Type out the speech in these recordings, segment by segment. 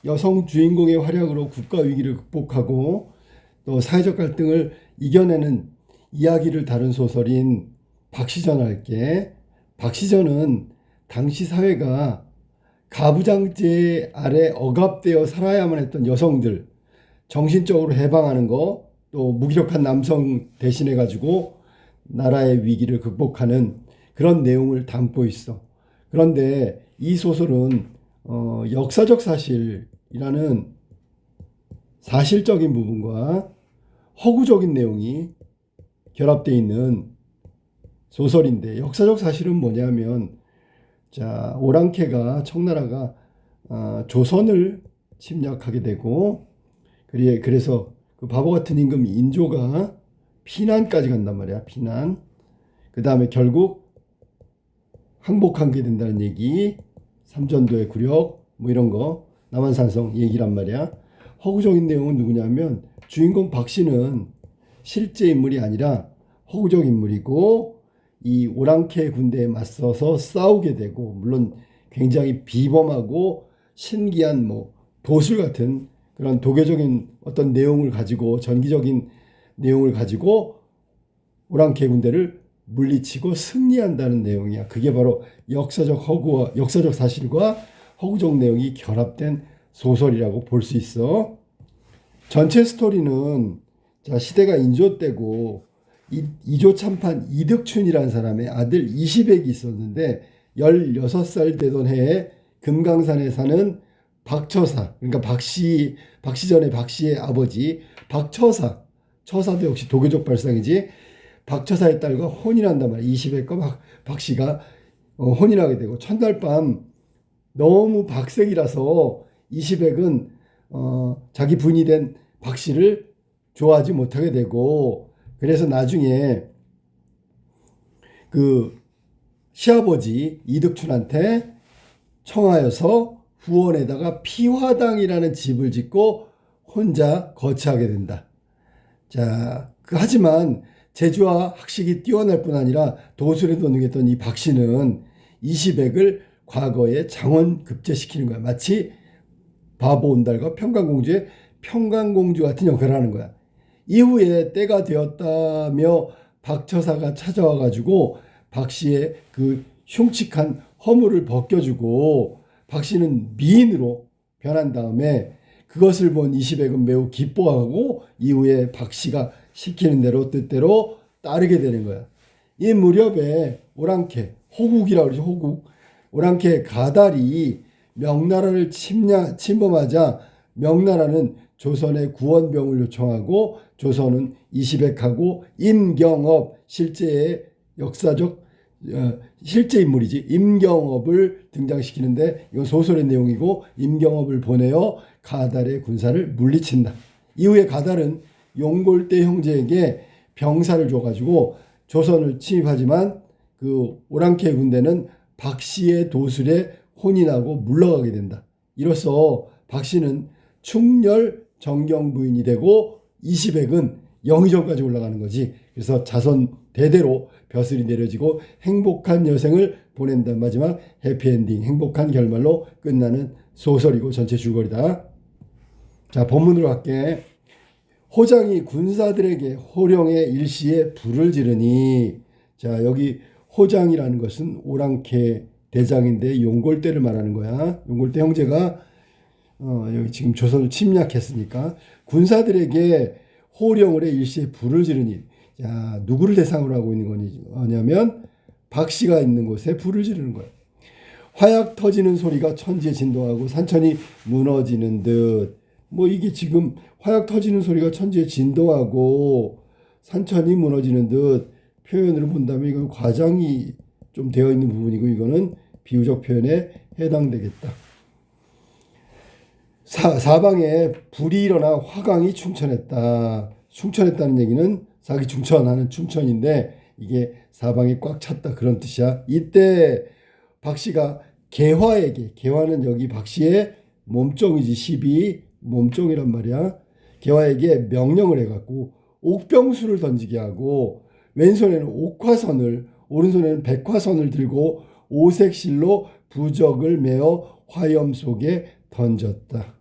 여성 주인공의 활약으로 국가 위기를 극복하고 또 사회적 갈등을 이겨내는 이야기를 다룬 소설인 박시전을 할게. 박시전은 당시 사회가 가부장제 아래 억압되어 살아야만 했던 여성들 정신적으로 해방하는 거, 또 무기력한 남성 대신해 가지고 나라의 위기를 극복하는 그런 내용을 담고 있어. 그런데 이 소설은 역사적 사실이라는 사실적인 부분과 허구적인 내용이 결합되어 있는 소설인데, 역사적 사실은 뭐냐면, 자, 오랑캐가 청나라가 조선을 침략하게 되고, 그래서 그 바보 같은 임금 인조가 피난까지 간단 말이야. 피난. 그 다음에 결국 항복하게 된다는 얘기, 삼전도의 굴욕 뭐 이런 거, 남한산성 얘기란 말이야. 허구적인 내용은 누구냐면, 주인공 박씨는 실제 인물이 아니라 허구적 인물이고, 이 오랑캐 군대에 맞서서 싸우게 되고, 물론 굉장히 비범하고 신기한 뭐 도술 같은 그런 도교적인 어떤 내용을 가지고, 전기적인 내용을 가지고 오랑캐 군대를 물리치고 승리한다는 내용이야. 그게 바로 역사적 사실과 허구적 내용이 결합된 소설이라고 볼 수 있어. 전체 스토리는, 자, 시대가 인조 때고 이조 참판 이득춘이라는 사람의 아들 이시백이 있었는데, 16살 되던 해에 금강산에 사는 박처사, 그러니까 박시전의 박씨의 아버지 처사도 역시 도교적 발상이지. 박처사의 딸과 혼인한단 말이야. 이시백과 박씨가 혼인하게 되고, 첫날 밤 너무 박색이라서 이시백은 자기 부인이 된 박씨를 좋아하지 못하게 되고, 그래서 나중에 그 시아버지 이득춘한테 청하여서 후원에다가 피화당이라는 집을 짓고 혼자 거처하게 된다. 자, 하지만 재주와 학식이 뛰어날 뿐 아니라 도술에도 능했던 이 박씨는 이시백을 과거에 장원 급제시키는 거야. 마치 바보 온달과 평강공주 같은 역할을 하는 거야. 이후에 때가 되었다며 박처사가 찾아와 가지고 박씨의 그 흉측한 허물을 벗겨주고, 박씨는 미인으로 변한 다음에 그것을 본 이시백은 매우 기뻐하고 이후에 박씨가 시키는 대로 뜻대로 따르게 되는 거야. 이 무렵에 오랑캐, 호국이라고 그러죠. 호국. 오랑캐 가달이 명나라를 침범하자 명나라는 조선의 구원병을 요청하고, 조선은 이시백하고 임경업, 실제 인물이지, 임경업을 등장시키는데, 이건 소설의 내용이고, 임경업을 보내어 가달의 군사를 물리친다. 이후에 가달은 용골대 형제에게 병사를 줘가지고 조선을 침입하지만 그 오랑캐 군대는 박씨의 도술에 혼인하고 물러가게 된다. 이로써 박씨는 충렬 정경 부인이 되고, 이시백은 영의정까지 올라가는 거지. 그래서 자손 대대로 벼슬이 내려지고 행복한 여생을 보낸다. 마지막 해피엔딩, 행복한 결말로 끝나는 소설이고 전체 줄거리다. 자, 본문으로 갈게. 호장이 군사들에게 호령의 일시에 불을 지르니, 자, 여기 호장이라는 것은 오랑캐 대장인데 용골대를 말하는 거야. 용골대 형제가 여기 지금 조선을 침략했으니까 군사들에게 호령을 해 일시에 불을 지르니, 자, 누구를 대상으로 하고 있는 거냐면 박씨가 있는 곳에 불을 지르는 거야. 화약 터지는 소리가 천지에 진동하고 산천이 무너지는 듯. 뭐 이게 지금 화약 터지는 소리가 천지에 진동하고 산천이 무너지는 듯 표현으로 본다면 이건 과장이 좀 되어 있는 부분이고, 이거는 비유적 표현에 해당되겠다. 사방에 불이 일어나 화강이 충천했다. 충천했다는 얘기는 사기 충천하는 춘천인데, 이게 사방이 꽉 찼다 그런 뜻이야. 이때 박씨가 개화는 여기 박씨의 몸종이지, 12 몸종이란 말이야. 개화에게 명령을 해갖고 옥병수를 던지게 하고, 왼손에는 옥화선을, 오른손에는 백화선을 들고 오색실로 부적을 메어 화염 속에 던졌다.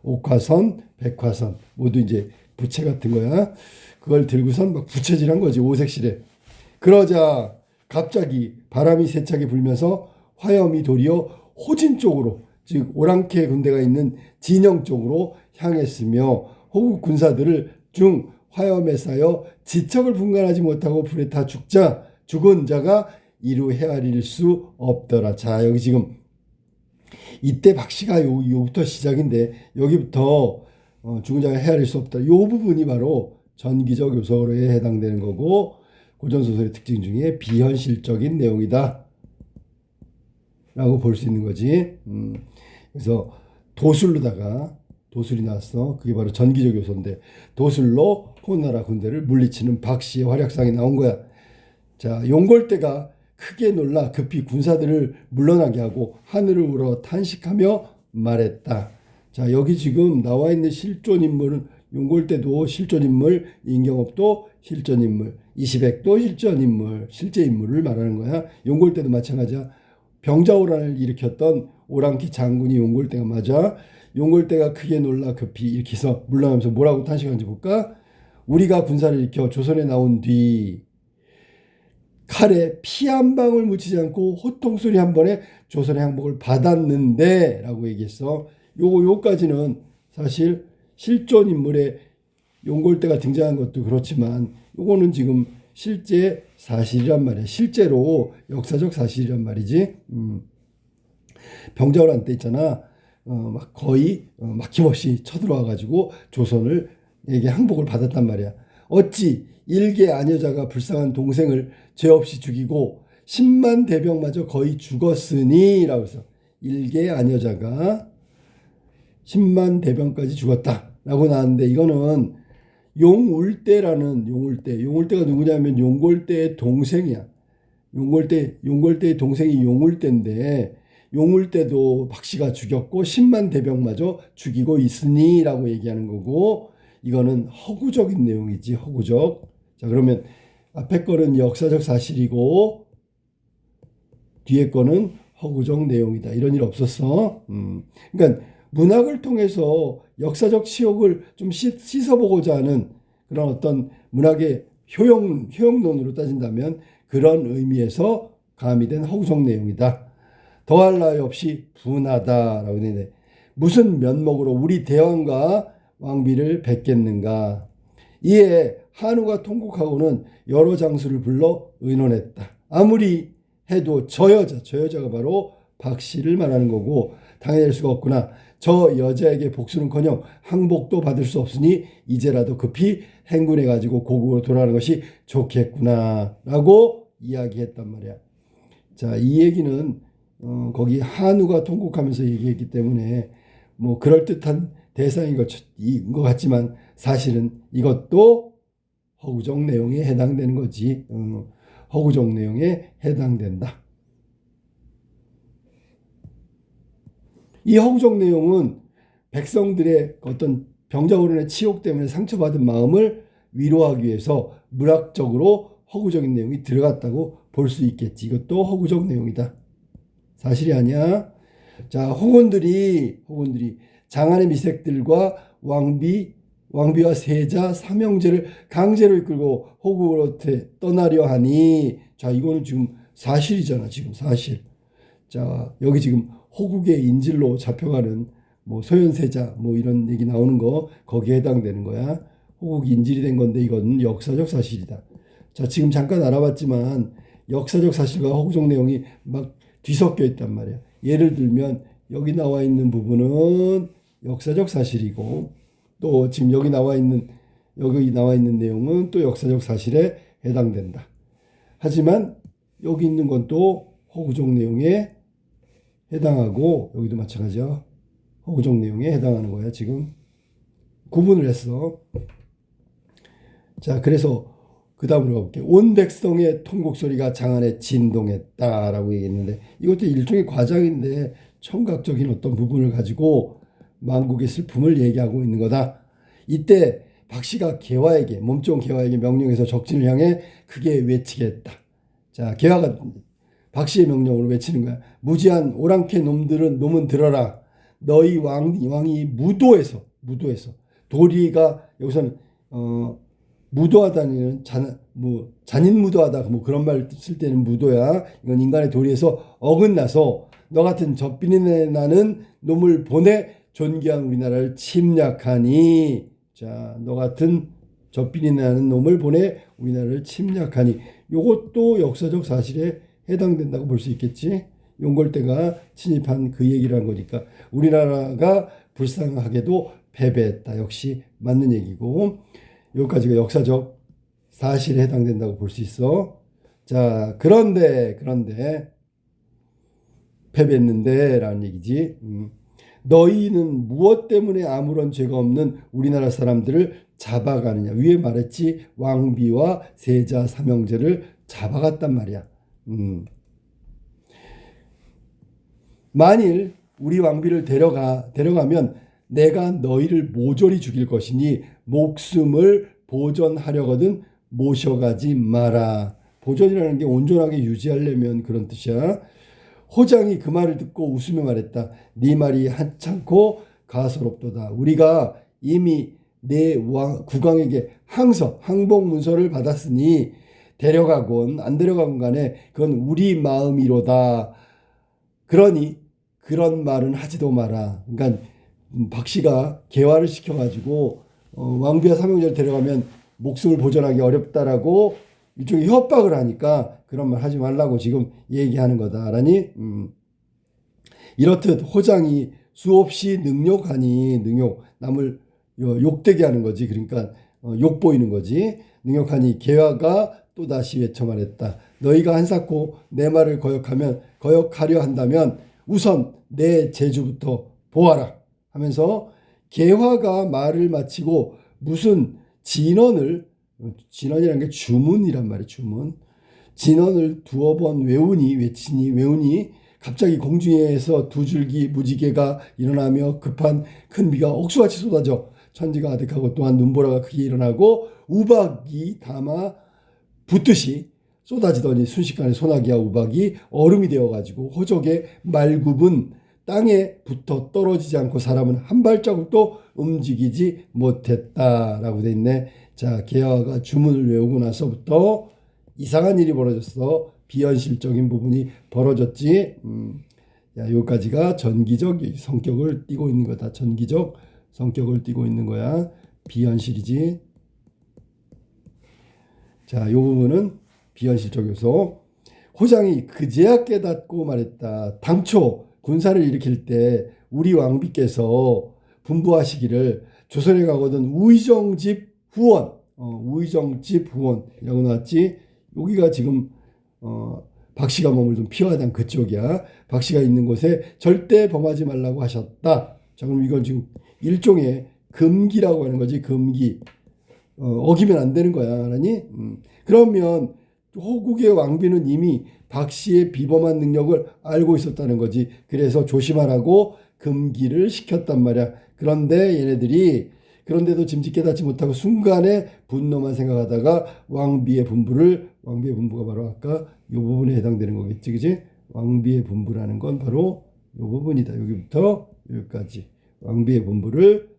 옥화선, 백화선 모두 이제 부채 같은 거야. 그걸 들고선 막 부채질한 거지 오색실에. 그러자 갑자기 바람이 세차게 불면서 화염이 도리어 호진 쪽으로, 즉 오랑캐 군대가 있는 진영 쪽으로 향했으며 호국 군사들을 중 화염에 쌓여 지척을 분간하지 못하고 불에 타 죽은 자가 이루 헤아릴 수 없더라. 자, 여기 지금 이때 박씨가 요부터 시작인데 여기부터 죽은 자가 헤아릴 수 없다. 요 부분이 바로 전기적 요소에 해당되는 거고 고전소설의 특징 중에 비현실적인 내용이다 라고 볼 수 있는 거지. 그래서 도술이 나왔어. 그게 바로 전기적 요소인데 도술로 호나라 군대를 물리치는 박씨의 활약상이 나온 거야. 자, 용골대가 크게 놀라 급히 군사들을 물러나게 하고 하늘을 우러 탄식하며 말했다. 자, 여기 지금 나와 있는 실존 인물은 용골대도 실존 인물, 임경업도 실존 인물, 이시백도 실존 인물, 실제 인물을 말하는 거야. 용골대도 마찬가지야. 병자호란을 일으켰던 오랑캐 장군이 용골대가 맞아. 용골대가 크게 놀라 급히 이렇게 해서 물러나면서 뭐라고 탄식하는지 볼까? 우리가 군사를 일으켜 조선에 나온 뒤 칼에 피 한 방울 묻히지 않고 호통소리 한 번에 조선의 항복을 받았는데 라고 얘기했어. 요까지는 사실 실존 인물의 용골대가 등장한 것도 그렇지만 요거는 지금 실제 사실이란 말이야. 실제로 역사적 사실이란 말이지. 병자호란 때 있잖아. 막 거의 막힘없이 쳐들어와 가지고 조선을 에게 항복을 받았단 말이야. 어찌 일개 아녀자가 불쌍한 동생을 죄 없이 죽이고 10만 대병마저 거의 죽었으니 라고 해서 일개 아녀자가 10만 대병까지 죽었다 라고 나왔는데 이거는 용울대가 누구냐면 용골대의 동생이야. 용골대의 동생이 용울대인데 용울대도 박씨가 죽였고 10만 대병마저 죽이고 있으니 라고 얘기하는 거고 이거는 허구적인 내용이지. 허구적. 자, 그러면 앞에 거는 역사적 사실이고 뒤에 거는 허구적 내용이다. 이런 일 없었어. 그러니까 문학을 통해서 역사적 치욕을 좀 씻어보고자 하는 그런 어떤 문학의 효용론으로 따진다면 그런 의미에서 가미된 허구적 내용이다. 더할 나위 없이 분하다라고 되는데 무슨 면목으로 우리 대왕과 왕비를 뵙겠는가. 이에 한우가 통곡하고는 여러 장수를 불러 의논했다. 아무리 해도 저 여자가 바로 박씨를 말하는 거고 당해낼 수가 없구나. 저 여자에게 복수는커녕 항복도 받을 수 없으니 이제라도 급히 행군해 가지고 고국으로 돌아가는 것이 좋겠구나 라고 이야기했단 말이야. 자, 이 얘기는 거기 한우가 통곡하면서 얘기했기 때문에 뭐 그럴듯한 대상인 것 같지만 사실은 이것도 허구적 내용에 해당되는 거지. 허구적 내용에 해당된다. 이 허구적 내용은 백성들의 어떤 병자호란의 치욕 때문에 상처받은 마음을 위로하기 위해서 문학적으로 허구적인 내용이 들어갔다고 볼 수 있겠지. 이것도 허구적 내용이다. 사실이 아니야. 자, 호군들이 장안의 미색들과 왕비와 세자 삼형제를 강제로 이끌고 호국으로 떠나려 하니, 자, 이거는 지금 사실이잖아. 지금 사실. 자, 여기 지금 호국의 인질로 잡혀가는 뭐 소현세자 뭐 이런 얘기 나오는 거 거기에 해당되는 거야. 호국이 인질이 된 건데 이건 역사적 사실이다. 자, 지금 잠깐 알아봤지만 역사적 사실과 허구적 내용이 막 뒤섞여 있단 말이야. 예를 들면 여기 나와 있는 부분은 역사적 사실이고 또 지금 여기 나와 있는 내용은 또 역사적 사실에 해당된다. 하지만 여기 있는 건 또 허구적 내용에 해당하고 여기도 마찬가지야. 허구적 내용에 해당하는 거야. 지금 구분을 했어. 자, 그래서 그 다음으로 가볼게요. 온 백성의 통곡 소리가 장안에 진동했다라고 얘기했는데 이것도 일종의 과장인데 청각적인 어떤 부분을 가지고 만국의 슬픔을 얘기하고 있는 거다. 이때 박씨가 몸종 개화에게 명령해서 적진을 향해 크게 외치게 했다. 자, 개화가 박씨의 명령으로 외치는 거야. 무지한 오랑캐 놈은 들어라. 너희 왕이 무도해서 도리가 여기서는 무도하다는 잔인무도하다 뭐 그런 말 쓸 때는 무도야. 이건 인간의 도리에서 어긋나서 너 같은 젖비린내 나는 놈을 보내 존귀한 우리나라를 침략하니. 자, 너 같은 젖비린내 나는 놈을 보내 우리나라를 침략하니. 요것도 역사적 사실에 해당된다고 볼 수 있겠지. 용골대가 침입한 그 얘기를 한 거니까 우리나라가 불쌍하게도 패배했다. 역시 맞는 얘기고, 여기까지가 역사적 사실에 해당된다고 볼 수 있어. 자, 그런데 패배했는데 라는 얘기지. 너희는 무엇 때문에 아무런 죄가 없는 우리나라 사람들을 잡아가느냐. 위에 말했지. 왕비와 세자 삼형제를 잡아갔단 말이야. 만일 우리 왕비를 데려가면 내가 너희를 모조리 죽일 것이니 목숨을 보존하려거든 모셔가지 마라. 보존이라는 게 온전하게 유지하려면 그런 뜻이야. 호장이 그 말을 듣고 웃으며 말했다. 네 말이 하찮고 가소롭도다. 우리가 이미 내 국왕에게 항복 문서를 받았으니 데려가건 안 데려가건 간에 그건 우리 마음이로다. 그러니 그런 말은 하지도 마라. 그러니까 박씨가 개화를 시켜가지고 왕비와 삼형제를 데려가면 목숨을 보존하기 어렵다라고 일종의 협박을 하니까 그런 말 하지 말라고 지금 얘기하는 거다라니. 이렇듯 호장이 수없이 능욕하니 남을 욕되게 하는 거지. 그러니까 욕보이는 거지. 능욕하니 개화가 또다시 외쳐 말했다. 너희가 한사코 내 말을 거역하려 한다면 우선 내 제주부터 보아라 하면서 개화가 말을 마치고 무슨 진언이라는 게 주문이란 말이에요. 주문. 진언을 두어 번 외우니 갑자기 공중에서 두 줄기 무지개가 일어나며 급한 큰 비가 억수같이 쏟아져 천지가 아득하고 또한 눈보라가 크게 일어나고 우박이 담아 붓듯이 쏟아지더니 순식간에 소나기와 우박이 얼음이 되어가지고 호적의 말굽은 땅에 붙어 떨어지지 않고 사람은 한 발자국도 움직이지 못했다라고 돼 있네. 자, 개화가 주문을 외우고 나서부터 이상한 일이 벌어졌어. 비현실적인 부분이 벌어졌지. 여기까지가 전기적 성격을 띠고 있는 거다. 전기적 성격을 띠고 있는 거야. 비현실이지. 자, 이 부분은 비현실적 요소. 호장이 그제야 깨닫고 말했다. 당초 군사를 일으킬 때 우리 왕비께서 분부하시기를 조선에 가거든 우의정집 후원이라고 나왔지. 여기가 지금 박씨가 머물던 피화당 그쪽이야. 박씨가 있는 곳에 절대 범하지 말라고 하셨다. 자, 그럼 이건 지금 일종의 금기라고 하는 거지. 금기. 어기면 안 되는 거야. 하니? 그러면 호국의 왕비는 이미 박씨의 비범한 능력을 알고 있었다는 거지. 그래서 조심하라고 금기를 시켰단 말이야. 그런데도 짐짓 깨닫지 못하고 순간에 분노만 생각하다가 왕비의 분부가 바로 아까 이 부분에 해당되는 거겠지. 그지? 왕비의 분부라는 건 바로 이 부분이다. 여기부터 여기까지. 왕비의 분부를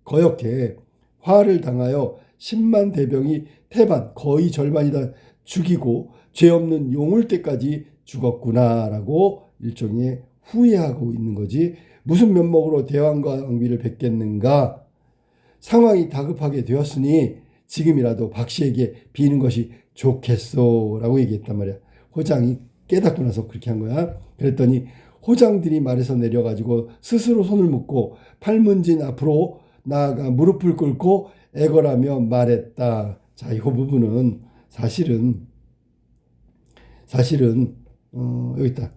거역해 화를 당하여 10만 대병이 태반, 거의 절반이 다 죽이고 죄 없는 용을 때까지 죽었구나라고 일종의 후회하고 있는 거지. 무슨 면목으로 대왕과 왕비를 뵙겠는가. 상황이 다급하게 되었으니 지금이라도 박씨에게 비는 것이 좋겠소라고 얘기했단 말이야. 호장이 깨닫고 나서 그렇게 한 거야. 그랬더니 호장들이 말에서 내려가지고 스스로 손을 묶고 팔문진 앞으로 나아가 무릎을 꿇고 애걸하며 말했다. 자, 이 부분은 사실은 여기 있다.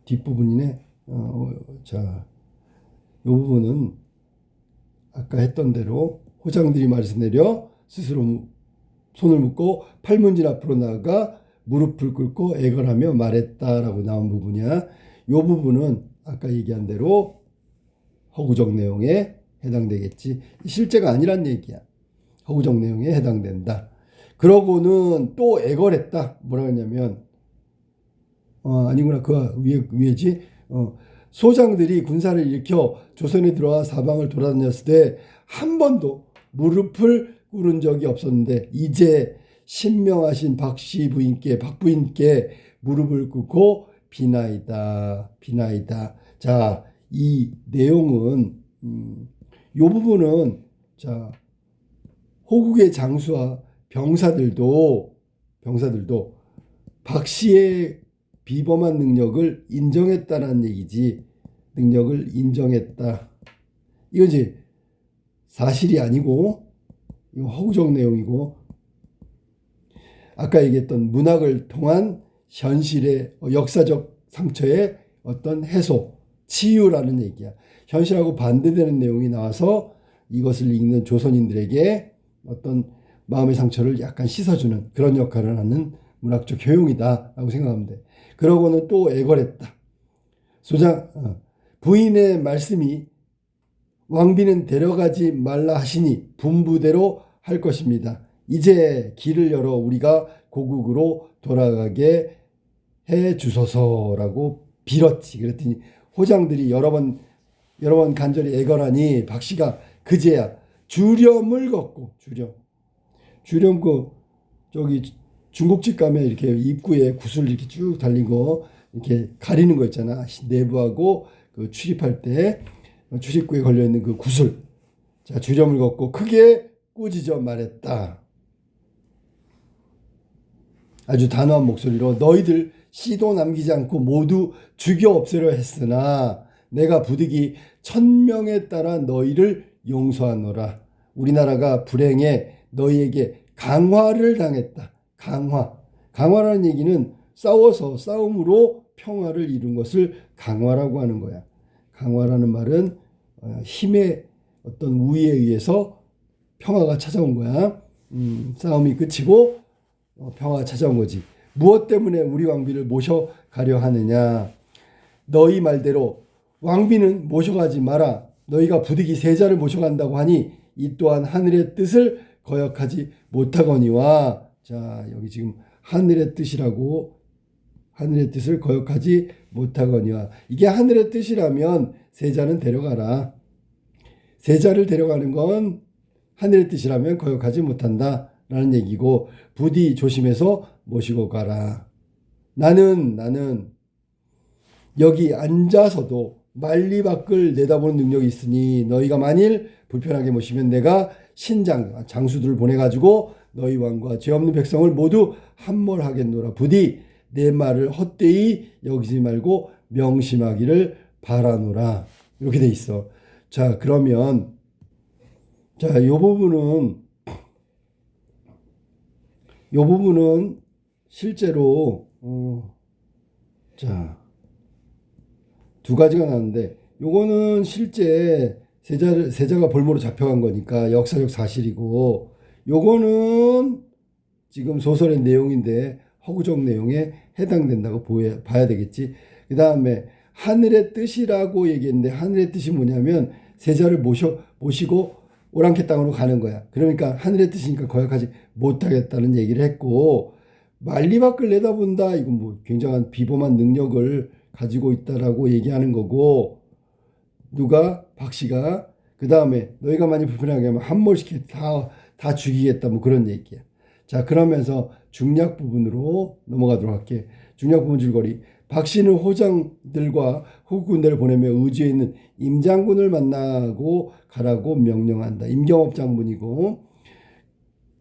뒷부분이네. 자, 이 부분은 아까 했던 대로 호장들이 말에서 내려 스스로 손을 묶고 팔문진 앞으로 나아가 무릎을 꿇고 애걸하며 말했다라고 나온 부분이야. 이 부분은 아까 얘기한 대로 허구적 내용에 해당되겠지. 실제가 아니란 얘기야. 허구적 내용에 해당된다. 그러고는 또 애걸했다. 뭐라 했냐면 아니구나. 그 위에지. 소장들이 군사를 일으켜 조선에 들어와 사방을 돌아다녔을 때 한 번도 무릎을 꿇은 적이 없었는데 이제 신명하신 박씨 부인께 박부인께 무릎을 꿇고 비나이다. 자, 이 내용은 요 부분은 자 호국의 장수와 병사들도 박씨의 비범한 능력을 인정했다는 얘기지. 능력을 인정했다. 이거지. 사실이 아니고 이거 허구적 내용이고 아까 얘기했던 문학을 통한 현실의 역사적 상처의 어떤 해소, 치유라는 얘기야. 현실하고 반대되는 내용이 나와서 이것을 읽는 조선인들에게 어떤 마음의 상처를 약간 씻어주는 그런 역할을 하는 문학적 효용이다라고 생각하면 돼. 그러고는 또 애걸했다. 부인의 말씀이 왕비는 데려가지 말라 하시니 분부대로 할 것입니다. 이제 길을 열어 우리가 고국으로 돌아가게 해 주소서라고 빌었지. 그랬더니 호장들이 여러 번 간절히 애걸하니 박씨가 그제야 주렴을 걷고 주렴 저기 중국집 가면 이렇게 입구에 구슬 이렇게 쭉 달린 거 이렇게 가리는 거 있잖아. 내부하고 그 출입할 때 출입구에 걸려 있는 그 구슬. 자, 주렴을 걷고 크게 꾸짖어 말했다. 아주 단호한 목소리로 너희들 씨도 남기지 않고 모두 죽여 없애려 했으나 내가 부득이 1000명에 따라 너희를 용서하노라. 우리나라가 불행해 너희에게 강화를 당했다. 강화라는 얘기는 싸움으로 평화를 이룬 것을 강화라고 하는 거야. 강화라는 말은 힘의 어떤 우위에 의해서 평화가 찾아온 거야. 싸움이 끝이고 평화가 찾아온 거지. 무엇 때문에 우리 왕비를 모셔가려 하느냐. 너희 말대로 왕비는 모셔가지 마라. 너희가 부득이 세자를 모셔간다고 하니 이 또한 하늘의 뜻을 거역하지 못하거니와. 자, 여기 지금 하늘의 뜻이라고 하늘의 뜻을 거역하지 못하거니와. 이게 하늘의 뜻이라면 세자는 데려가라. 세자를 데려가는 건 하늘의 뜻이라면 거역하지 못한다라는 얘기고 부디 조심해서 모시고 가라. 나는 여기 앉아서도 만리 밖을 내다보는 능력이 있으니 너희가 만일 불편하게 모시면 내가 장수들을 보내가지고 너희 왕과 죄 없는 백성을 모두 함몰하겠노라. 부디 내 말을 헛되이 여기지 말고 명심하기를 바라노라. 이렇게 돼 있어. 자, 그러면 이 부분은 실제로 두 가지가 나는데 요거는 실제 세자가 볼모로 잡혀간 거니까 역사적 사실이고 요거는 지금 소설의 내용인데 허구적 내용에 해당된다고 봐야 되겠지. 그 다음에 하늘의 뜻이라고 얘기했는데 하늘의 뜻이 뭐냐면 세자를 모시고 오랑캐 땅으로 가는 거야. 그러니까 하늘의 뜻이니까 거역하지 못하겠다는 얘기를 했고 만리밖을 내다본다. 이건 뭐 굉장한 비범한 능력을 가지고 있다라고 얘기하는 거고 누가 박씨가 그 다음에 너희가 많이 불편하게 하면 함몰시켜 다 죽이겠다 뭐 그런 얘기야. 자, 그러면서 중략 부분으로 넘어가도록 할게. 중략 부분 줄거리. 박씨는 호장들과 후군대를 보내며 의주에 있는 임장군을 만나고 가라고 명령한다. 임경업 장군이고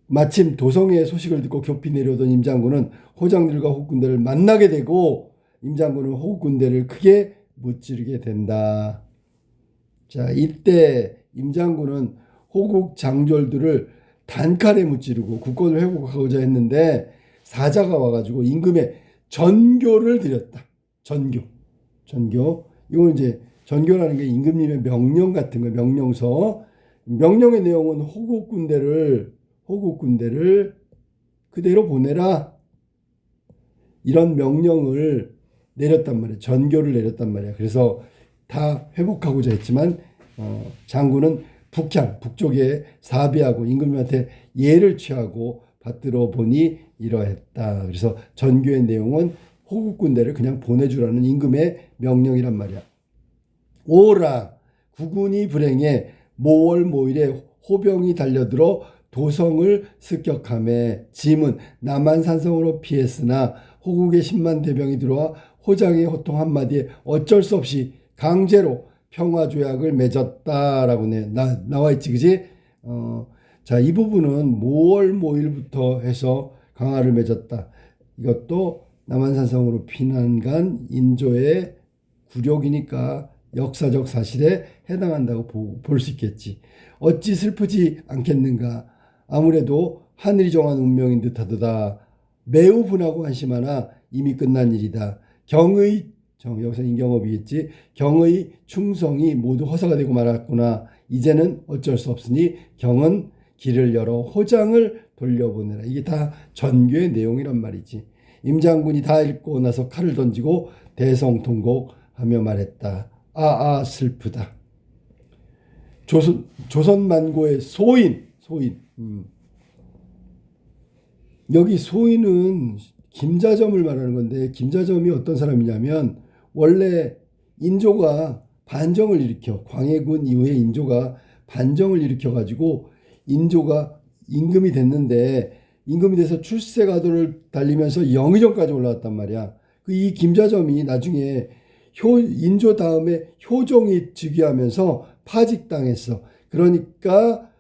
마침 도성의 소식을 듣고 급히 내려오던 임장군은 호장들과 후군대를 만나게 되고 임장군은 후군대를 크게 무찌르게 된다. 자, 이때 임장군은 호국 장졸들을 단칼에 무찌르고 국권을 회복하고자 했는데 사자가 와가지고 임금에 전교를 드렸다. 전교. 이건 이제 전교라는 게 임금님의 명령 같은 거예요. 명령서. 명령의 내용은 호국 군대를 그대로 보내라. 이런 명령을 내렸단 말이에요. 전교를 내렸단 말이에요. 그래서 다 회복하고자 했지만 장군은 북쪽에 사비하고 임금님한테 예를 취하고 받들어 보니 이러했다. 그래서 전교의 내용은 호국 군대를 그냥 보내주라는 임금의 명령이란 말이야. 오라 국운이 불행해 모월모일에 호병이 달려들어 도성을 습격하매 짐은 남한산성으로 피했으나 호국의 10만 대병이 들어와 호장의 호통 한마디에 어쩔 수 없이 강제로 평화조약을 맺었다라고 나와 있지, 그지? 자, 이 부분은 모월모일부터 해서 강화를 맺었다. 이것도 남한산성으로 피난간 인조의 굴욕이니까 역사적 사실에 해당한다고 볼 수 있겠지. 어찌 슬프지 않겠는가. 아무래도 하늘이 정한 운명인 듯하도다. 매우 분하고 한심하나 이미 끝난 일이다. 여기서 임경업이겠지. 경의 충성이 모두 허사가 되고 말았구나. 이제는 어쩔 수 없으니 경은 길을 열어 호장을 돌려보내라. 이게 다 전교의 내용이란 말이지. 임장군이 다 읽고 나서 칼을 던지고 대성통곡하며 말했다. 아아 슬프다. 조선만고의 소인. 여기 소인은 김자점을 말하는 건데, 김자점이 어떤 사람이냐면 원래 인조가 반정을 일으켜, 광해군 이후에 인조가 반정을 일으켜 가지고 인조가 임금이 됐는데, 임금이 돼서 출세가도를 달리면서 영의정까지 올라왔단 말이야. 이 김자점이 나중에 인조 다음에 효종이 즉위하면서 파직당했어. 그러니까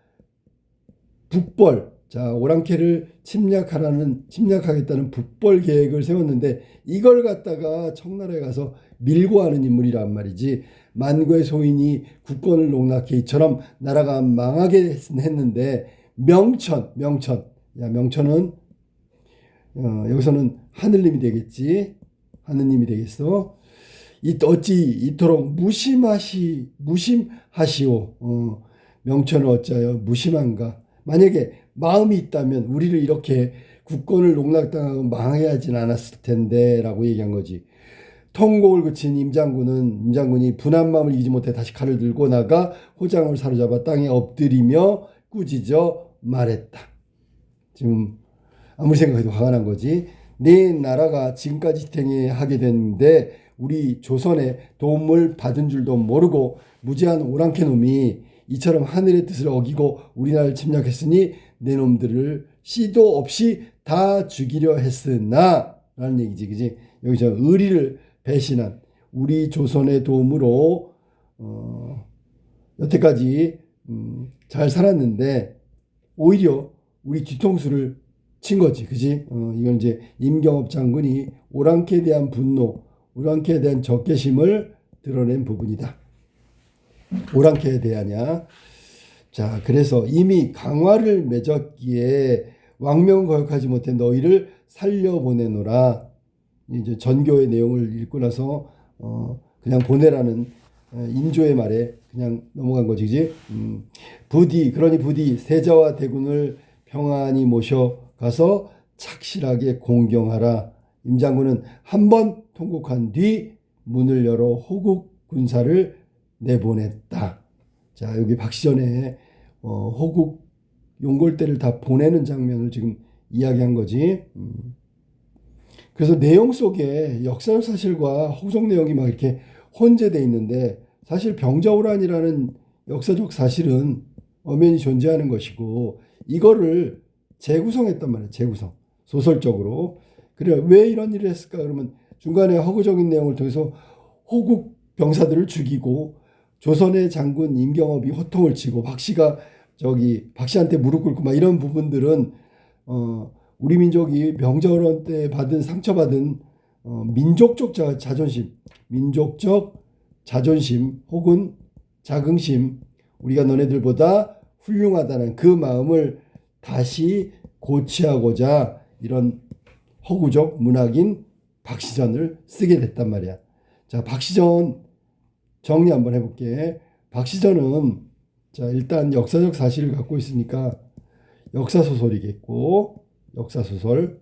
북벌, 자, 오랑캐를 침략하겠다는 북벌 계획을 세웠는데, 이걸 갖다가 청나라에 가서 밀고 하는 인물이란 말이지. 만고의 소인이 국권을 농락해 이처럼 나라가 망하게 했는데, 명천은 여기서는 하늘님이 되겠지. 하느님이 되겠어. 어찌 이토록 무심하시오. 명천은 어찌하여 무심한가. 만약에 마음이 있다면 우리를 이렇게 국권을 농락당하고 망하게 하진 않았을 텐데 라고 얘기한 거지. 통곡을 그친 임장군이 분한 마음을 이기지 못해 다시 칼을 들고 나가 호장을 사로잡아 땅에 엎드리며 꾸짖어 말했다. 지금 아무리 생각해도 화가 난 거지. 내 나라가 지금까지 지탱하게 됐는데 우리 조선의 도움을 받은 줄도 모르고 무지한 오랑캐 놈이 이처럼 하늘의 뜻을 어기고 우리나라를 침략했으니 내 놈들을 씨도 없이 다 죽이려 했으나 라는 얘기지, 그지? 여기서 의리를 배신한 우리 조선의 도움으로 여태까지 잘 살았는데 오히려 우리 뒤통수를 친 거지, 그지? 이건 이제 임경업 장군이 오랑캐에 대한 분노, 오랑캐에 대한 적개심을 드러낸 부분이다. 오랑캐에 대하냐? 자, 그래서 이미 강화를 맺었기에 왕명거역하지 못해 너희를 살려보내노라. 이제 전교의 내용을 읽고 나서 그냥 보내라는 인조의 말에 그냥 넘어간 거지, 그지? 부디 세자와 대군을 평안히 모셔가서 착실하게 공경하라. 임장군은 한번 통곡한 뒤 문을 열어 호국 군사를 내보냈다. 자, 여기 박시전에 호국 용골대를 다 보내는 장면을 지금 이야기한 거지. 그래서 내용 속에 역사적 사실과 후속 내용이 막 이렇게 혼재되어 있는데, 사실 병자호란이라는 역사적 사실은 엄연히 존재하는 것이고 이거를 재구성했단 말이에요. 재구성. 소설적으로. 그래, 왜 이런 일을 했을까? 그러면 중간에 허구적인 내용을 통해서 호국 병사들을 죽이고 조선의 장군 임경업이 호통을 치고 박씨한테 무릎 꿇고 막 이런 부분들은 우리 민족이 병자호란 때 상처받은 민족적 자존심 혹은 자긍심, 우리가 너네들보다 훌륭하다는 그 마음을 다시 고취하고자 이런 허구적 문학인 박시전을 쓰게 됐단 말이야. 자, 박시전 정리 한번 해볼게. 박시전은 자, 일단 역사적 사실을 갖고 있으니까 역사소설이겠고, 역사소설.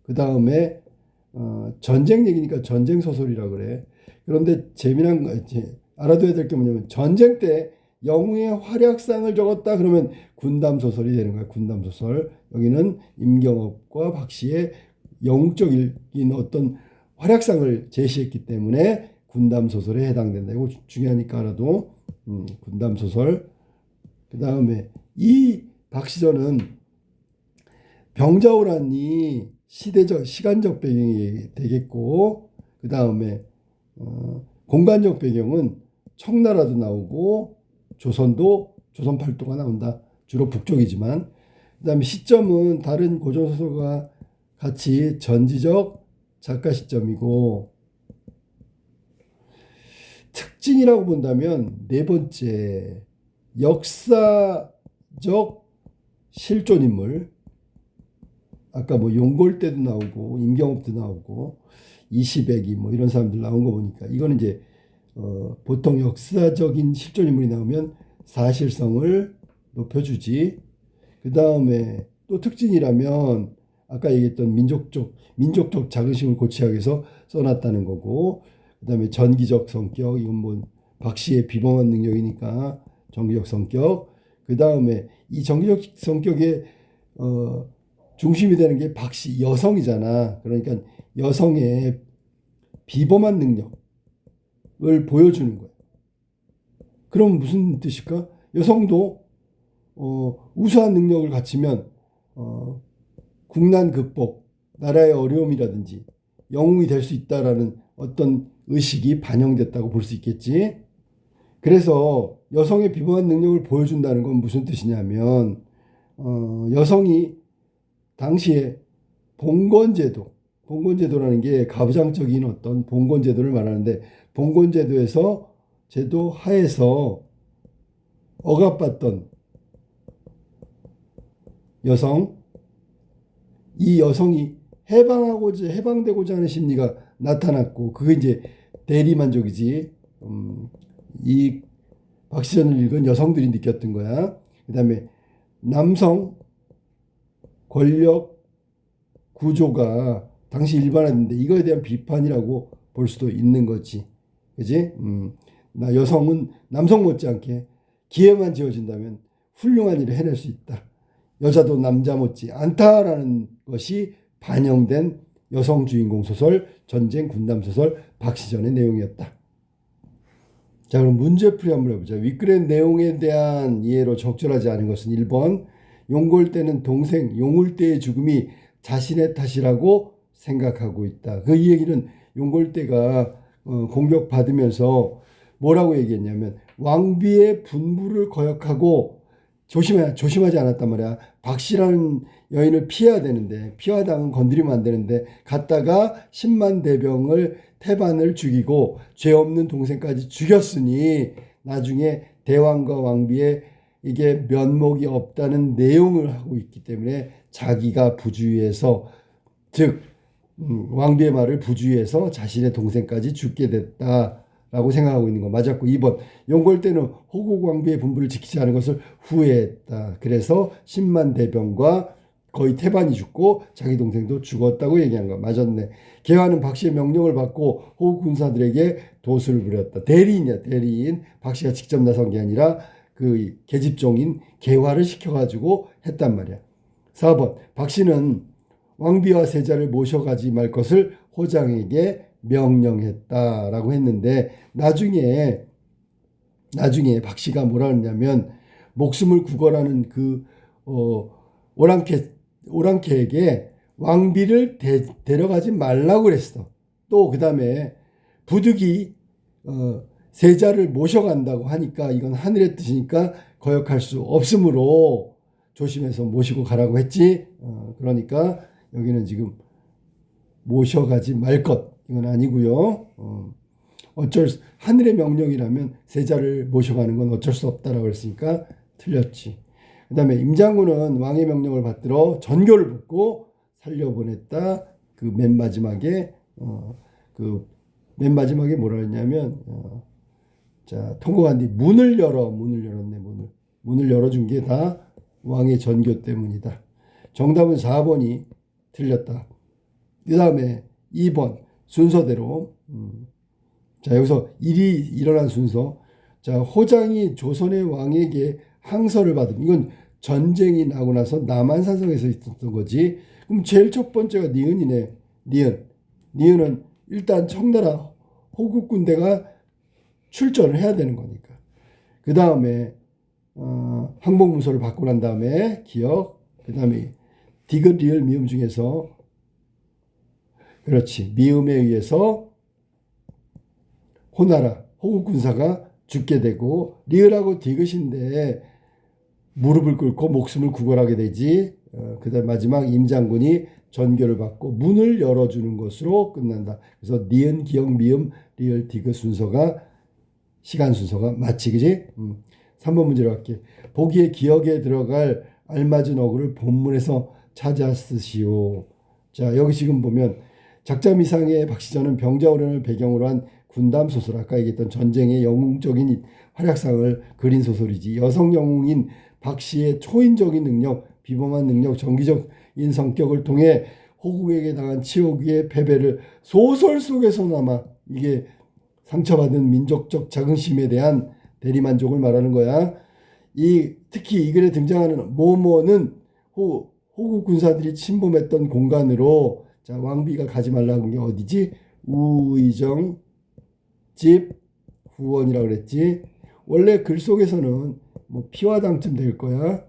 그 다음에 전쟁 얘기니까 전쟁소설이라 그래. 그런데 재미난 거, 알아둬야 될 게 뭐냐면, 전쟁 때 영웅의 활약상을 적었다 그러면 군담소설이 되는 거야. 군담소설. 여기는 임경업과 박씨의 영웅적인 어떤 활약상을 제시했기 때문에 군담 소설에 해당된다. 이거 중요하니까 알아도 군담 소설. 그 다음에 이 박시전은 병자호란이 시대적 시간적 배경이 되겠고, 그 다음에 공간적 배경은 청나라도 나오고 조선도 조선 팔도가 나온다. 주로 북쪽이지만. 그 다음에 시점은 다른 고전소설과 같이 전지적 작가 시점이고, 특징이라고 본다면 네 번째, 역사적 실존인물. 아까 뭐 용골대도 나오고 임경업도 나오고 이시백이 뭐 이런 사람들 나온 거 보니까 이거는 이제 보통 역사적인 실존인물이 나오면 사실성을 높여주지. 그 다음에 또 특징이라면 아까 얘기했던 민족적 자긍심을 고취하기 위해서 써놨다는 거고, 그 다음에 전기적 성격, 이건 뭐 박씨의 비범한 능력이니까 전기적 성격. 그 다음에 이 전기적 성격의 중심이 되는 게 박씨 여성이잖아. 그러니까 여성의 비범한 능력을 보여주는 거야. 그럼 무슨 뜻일까? 여성도 우수한 능력을 갖추면 국난 극복, 나라의 어려움이라든지 영웅이 될 수 있다라는 어떤 의식이 반영됐다고 볼 수 있겠지. 그래서 여성의 비범한 능력을 보여준다는 건 무슨 뜻이냐면 여성이 당시에 봉건제도라는 게 가부장적인 어떤 봉건제도를 말하는데, 봉건제도에서 제도 하에서 억압받던 여성, 이 여성이 해방되고자 하는 심리가 나타났고, 그게 이제 대리만족이지. 이 박시전을 읽은 여성들이 느꼈던 거야. 그 다음에 남성 권력 구조가 당시 일반화됐는데 이거에 대한 비판이라고 볼 수도 있는 거지. 그지? 나 여성은 남성 못지않게 기회만 지어진다면 훌륭한 일을 해낼 수 있다. 여자도 남자 못지 않다라는 것이 반영된 여성 주인공 소설, 전쟁 군담 소설 박시전의 내용이었다. 자, 그럼 문제풀이 한번 해보자. 윗글의 내용에 대한 이해로 적절하지 않은 것은 1번, 용골대는 동생 용울대의 죽음이 자신의 탓이라고 생각하고 있다. 그 이 얘기는 용골대가 공격받으면서 뭐라고 얘기했냐면, 왕비의 분부를 거역하고 조심하지 않았단 말이야. 박씨라는 여인을 피해야 되는데, 피하다는 건드리면 안 되는데 갔다가 10만 대병을 태반을 죽이고 죄 없는 동생까지 죽였으니 나중에 대왕과 왕비의 이게 면목이 없다는 내용을 하고 있기 때문에 자기가 부주의해서, 즉 왕비의 말을 부주의해서 자신의 동생까지 죽게 됐다라고 생각하고 있는 거 맞았고, 2번, 용골대는 호국 왕비의 분부를 지키지 않은 것을 후회했다. 그래서 10만 대병과 거의 태반이 죽고 자기 동생도 죽었다고 얘기한 거 맞았네. 개화는 박씨의 명령을 받고 호국 군사들에게 도수를 부렸다. 대리인이야, 대리인. 박씨가 직접 나선 게 아니라 그 계집종인 개화를 시켜가지고 했단 말이야. 4번, 박씨는 왕비와 세자를 모셔가지 말 것을 호장에게 명령했다라고 했는데, 나중에 박씨가 뭐라 했냐면, 목숨을 구걸하는 그 오랑캐에게 왕비를 데려가지 말라고 그랬어. 또 그 다음에 부득이 세자를 모셔간다고 하니까 이건 하늘의 뜻이니까 거역할 수 없으므로 조심해서 모시고 가라고 했지. 그러니까 여기는 지금 모셔가지 말 것, 이건 아니고요. 하늘의 명령이라면 세자를 모셔가는 건 어쩔 수 없다라고 했으니까 틀렸지. 그 다음에 임장군은 왕의 명령을 받들어 전교를 붙고 살려보냈다. 그 맨 마지막에 뭐라 했냐면 자, 통곡한 뒤 문을 열었네. 문을 열어준 게 다 왕의 전교 때문이다. 정답은 4번이 틀렸다. 그 다음에 2번 순서대로. 자, 여기서 일이 일어난 순서. 자, 호장이 조선의 왕에게 항서를 받음. 이건 전쟁이 나고 나서 남한산성에서 있었던 거지. 그럼 제일 첫 번째가 니은이네. 니은은 일단 청나라 호국 군대가 출전을 해야 되는 거니까. 그 다음에 항복문서를 받고 난 다음에 기억, 그 다음에 디귿, 리을, 미음 중에서 그렇지 미음에 의해서 호나라 호국 군사가 죽게 되고 리을하고 디귿인데 무릎을 꿇고 목숨을 구걸하게 되지. 그 다음 마지막 임장군이 전교를 받고 문을 열어주는 것으로 끝난다. 그래서 니은, 기억, 미음, 리을, 디귿 순서가 시간 순서가 맞지, 그지? 3번 문제로 할게. 보기에 기억에 들어갈 알맞은 어구를 본문에서 찾아 쓰시오. 자, 여기 지금 보면 작자미상의 박시전은 병자호련을 배경으로 한 군담 소설, 아까 얘기했던 전쟁의 영웅적인 활약상을 그린 소설이지. 여성 영웅인 박씨의 초인적인 능력, 비범한 능력, 정기적인 성격을 통해 호국에게 당한 치욕의 패배를 소설 속에서나마 이게 상처받은 민족적 자긍심에 대한 대리만족을 말하는 거야. 특히 이 글에 등장하는 모모는 호국 군사들이 침범했던 공간으로, 자, 왕비가 가지 말라고 한 게 어디지? 우의정 집 후원이라고 그랬지. 원래 글 속에서는 뭐 피화당쯤 될 거야.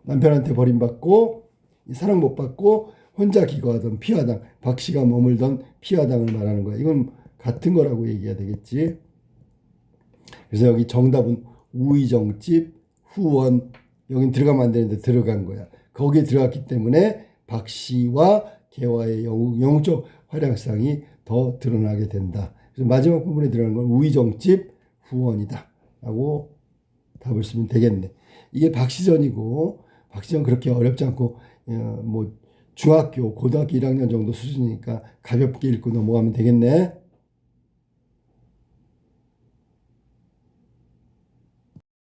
남편한테 버림받고 사랑 못 받고 혼자 기거하던 피화당, 박씨가 머물던 피화당을 말하는 거야. 이건 같은 거라고 얘기해야 되겠지. 그래서 여기 정답은 우의정집 후원, 여긴 들어가면 안 되는데 들어간 거야. 거기에 들어갔기 때문에 박씨와 개화의 영웅적 활약상이 더 드러나게 된다. 그래서 마지막 부분에 들어가는 건 우의정집 후원이다 라고 답을 쓰면 되겠네. 이게 박시전이고, 박시전 그렇게 어렵지 않고 뭐 중학교 고등학교 1학년 정도 수준이니까 가볍게 읽고 넘어가면 되겠네.